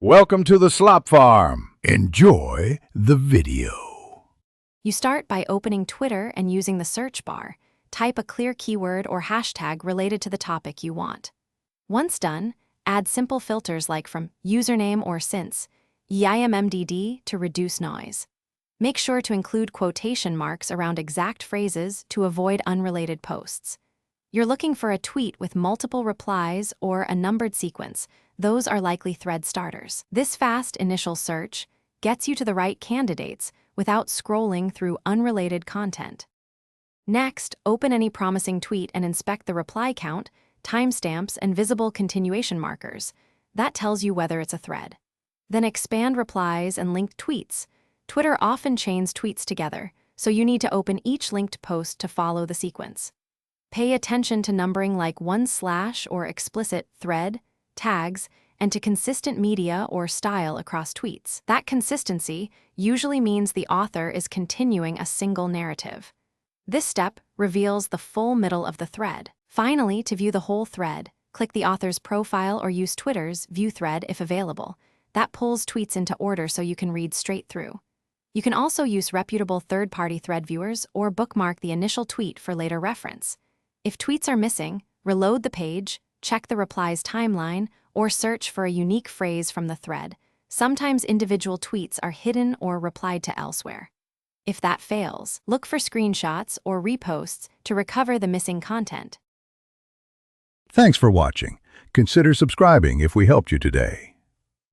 Welcome to the Slop Farm. Enjoy the video. You start by opening Twitter and using the search bar. Type a clear keyword or hashtag related to the topic you want. Once done, add simple filters like from username or since, yimmdd to reduce noise. Make sure to include quotation marks around exact phrases to avoid unrelated posts. You're looking for a tweet with multiple replies or a numbered sequence. Those are likely thread starters. This fast initial search gets you to the right candidates without scrolling through unrelated content. Next, open any promising tweet and inspect the reply count, timestamps, and visible continuation markers. That tells you whether it's a thread. Then expand replies and linked tweets. Twitter often chains tweets together, so you need to open each linked post to follow the sequence. Pay attention to numbering like / or explicit thread, tags, and to consistent media or style across tweets. That consistency usually means the author is continuing a single narrative. This step reveals the full middle of the thread. Finally, to view the whole thread, click the author's profile or use Twitter's View Thread if available. That pulls tweets into order so you can read straight through. You can also use reputable third-party thread viewers or bookmark the initial tweet for later reference. If tweets are missing, reload the page, check the replies timeline, or search for a unique phrase from the thread. Sometimes individual tweets are hidden or replied to elsewhere. If that fails, look for screenshots or reposts to recover the missing content. Thanks for watching. Consider subscribing if we helped you today.